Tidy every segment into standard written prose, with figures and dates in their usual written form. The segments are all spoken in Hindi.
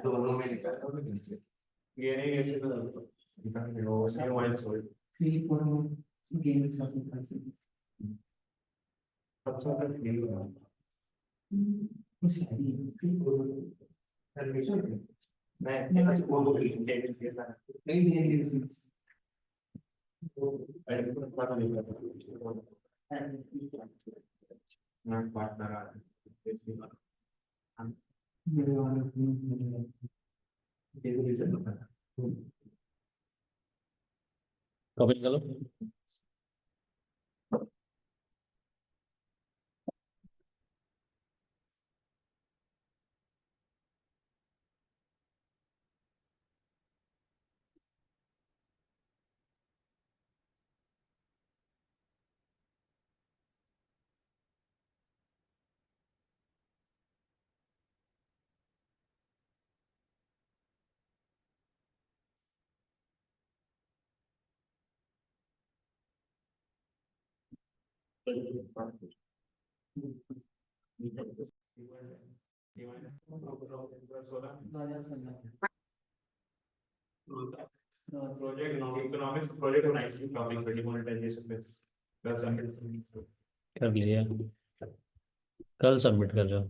दोनों में ये नहीं ऐसे कमेंट करो। प्रोजेक्ट इकोनॉमिक्स प्रोजेक्ट बनाई टॉपिक पे डिमोनेटाइजेशन पे कर लिया, कल सबमिट कर जाओ।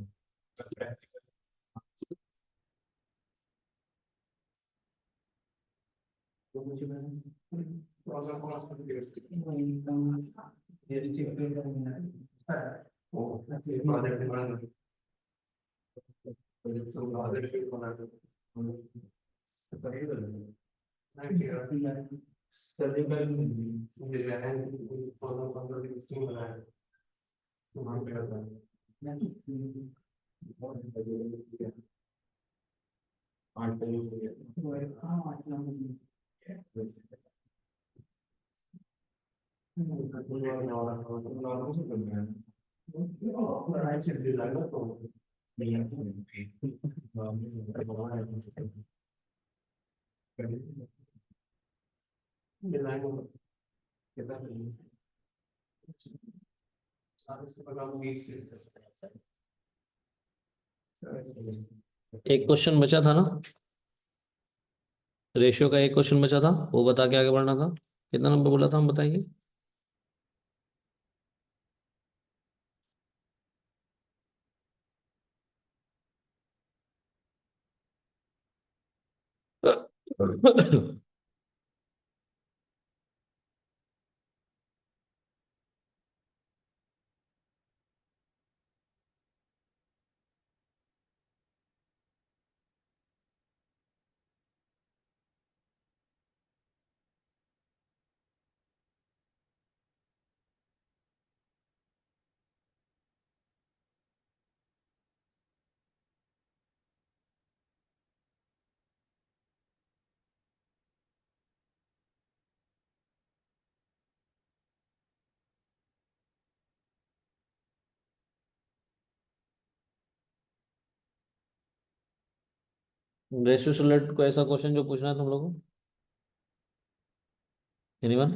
एक क्वेश्चन बचा था ना, रेशियो का एक क्वेश्चन बचा था, वो बता के आगे बढ़ना था। कितना नंबर बोला था, हम बताएंगे। रेशियो से रिलेटेड कोई ऐसा क्वेश्चन जो पूछना है तुम लोगों को? एनीवन?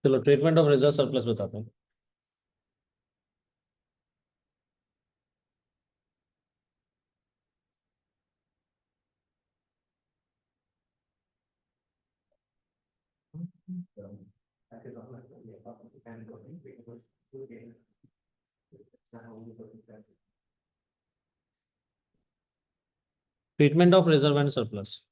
चलो, ट्रीटमेंट ऑफ रिजर्व सरप्लस बताते हैं। Treatment of reserve and surplus.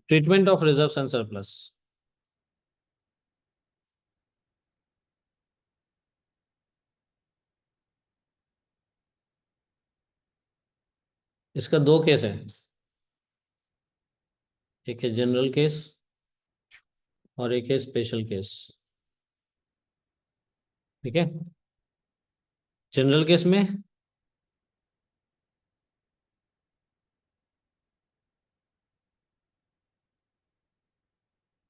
Treatment of reserves and surplus. इसका दो केस है, एक है जनरल केस और एक है स्पेशल केस। ठीक है, जनरल केस में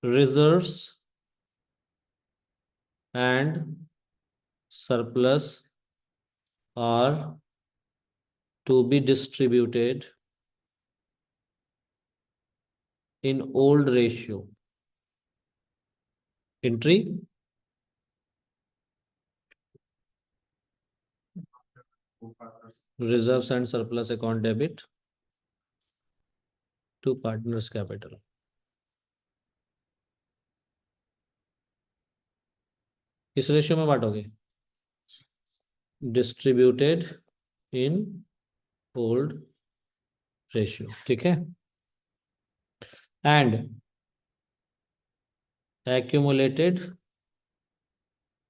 reserves and surplus are to be distributed in old ratio. Entry reserves and surplus account debit to partners capital. किस रेशियो में बांटोगे? Distributed in old ratio. ठीक है, and accumulated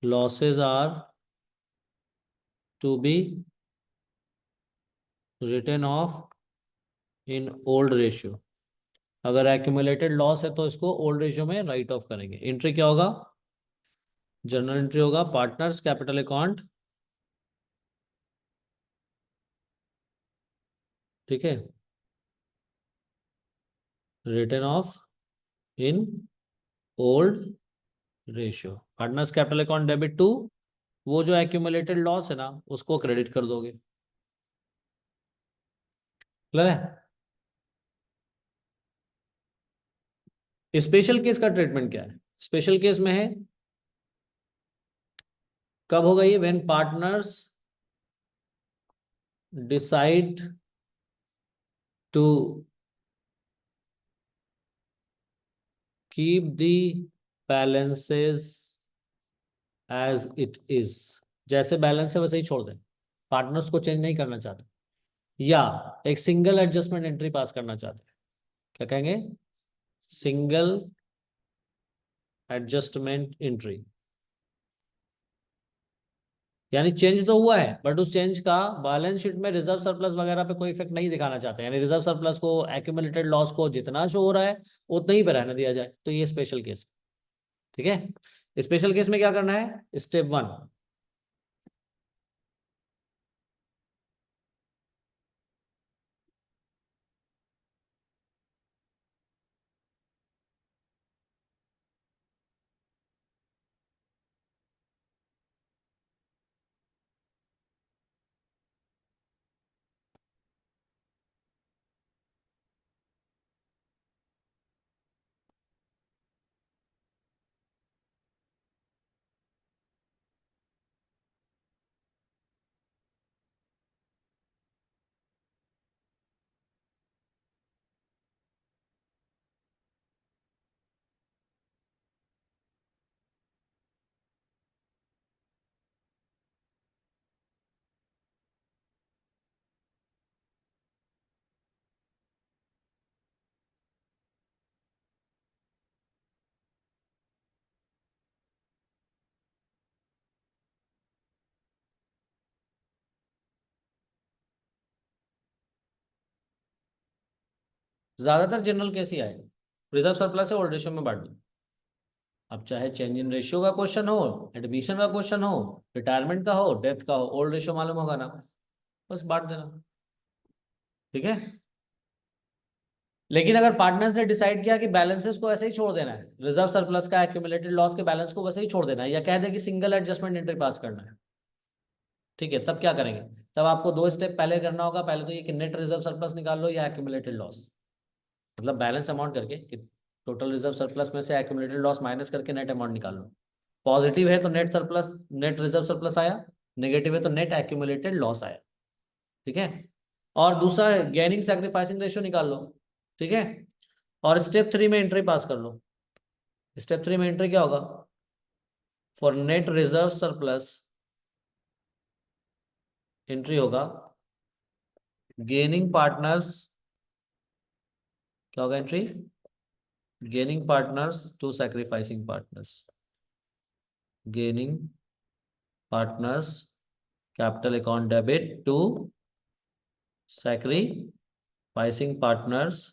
losses are to be written off in old ratio. अगर accumulated loss है तो इसको old ratio में राइट ऑफ करेंगे। एंट्री क्या होगा? जनरल एंट्री होगा पार्टनर्स कैपिटल अकाउंट। ठीक है, written off in old ratio. Partners capital account debit to, वो जो एक्यूमुलेटेड लॉस है ना उसको क्रेडिट कर दोगे। क्लियर है? स्पेशल केस का ट्रीटमेंट क्या है? स्पेशल केस में है, कब होगा ये? When partners decide to keep the balances as it is. जैसे बैलेंस है वैसे ही छोड़ दें, पार्टनर्स को चेंज नहीं करना चाहते, या एक सिंगल एडजस्टमेंट एंट्री पास करना चाहते हैं। क्या कहेंगे? Single adjustment entry. यानी चेंज तो हुआ है बट उस चेंज का बैलेंस शीट में रिजर्व सरप्लस वगैरह पे कोई इफेक्ट नहीं दिखाना चाहते, यानी रिजर्व सरप्लस को एक्यूमुलेटेड लॉस को जितना शो हो रहा है उतना ही पे रहने दिया जाए। तो ये स्पेशल केस। ठीक है, स्पेशल केस में क्या करना है? स्टेप 1, ज्यादातर जनरल केस ही आएगा। रिजर्व सरप्लस है ओल्ड रेशियो में बांट दो। अब चाहे चेंज इन रेशियो का क्वेश्चन हो, एडमिशन का क्वेश्चन हो, रिटायरमेंट का हो, डेथ का हो, ओल्ड रेशियो मालूम होगा ना, बस बांट देना। ठीक है, लेकिन अगर पार्टनर्स ने डिसाइड किया कि बैलेंसेस को ऐसे ही छोड़ देना है, रिजर्व सरप्लस का एक्यूमुलेटेड लॉस के बैलेंस को वैसे ही छोड़ देना है, या कह दे कि सिंगल एडजस्टमेंट एंट्री पास करना है, ठीक है, तब क्या करेंगे? तब आपको दो स्टेप पहले करना होगा। पहले तो ये कि नेट रिजर्व सरप्लस निकाल लो या एक्यूमुलेटेड लॉस, मतलब बैलेंस अमाउंट करके कि टोटल रिजर्व सरप्लस में से एक्यूमुलेटेड लॉस माइनस करके नेट अमाउंट निकाल लो। पॉजिटिव है तो net surplus, net reserve surplus आया, नेगेटिव है तो नेट एक्यूमुलेटेड लॉस आया। ठीक है, और दूसरा गेनिंग सैक्रिफाइसिंग रेशियो निकाल लो। ठीक है, और स्टेप 3 में एंट्री पास कर लो। स्टेप 3 में एंट्री क्या होगा? For net reserve surplus entry होगा गेनिंग पार्टनर्स, क्या होगा entry? Gaining partners to sacrificing partners, gaining partners capital account debit to sacrificing partners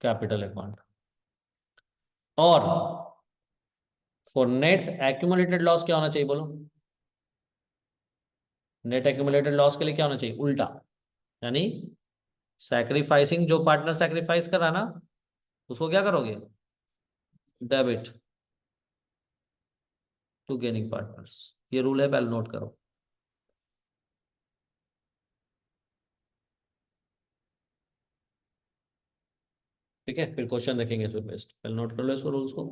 capital account. और फॉर नेट एक्यूमुलेटेड लॉस क्या होना चाहिए बोलो? नेट एक्यूमुलेटेड लॉस के लिए क्या होना चाहिए? उल्टा, यानी सैक्रिफाइसिंग, जो पार्टनर सैक्रिफाइस करा ना, उसको क्या करोगे? Debit to gaining partners. ये रूल है, पहले नोट करो। ठीक है, फिर क्वेश्चन देखेंगे फिर बेस्ट, पहले नोट कर लो इसको, रूल्स को।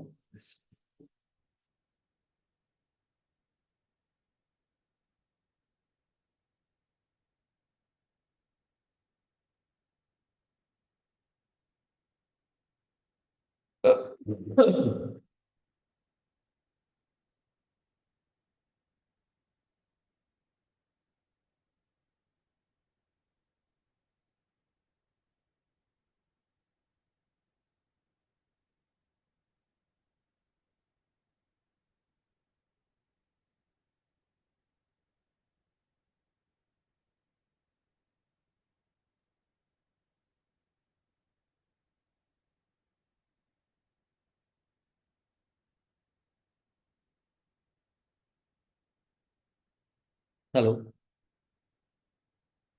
हेलो।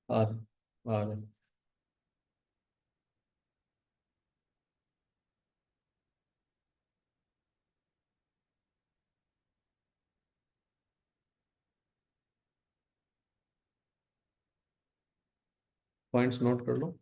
आ आ रहे। पॉइंट्स नोट कर लो।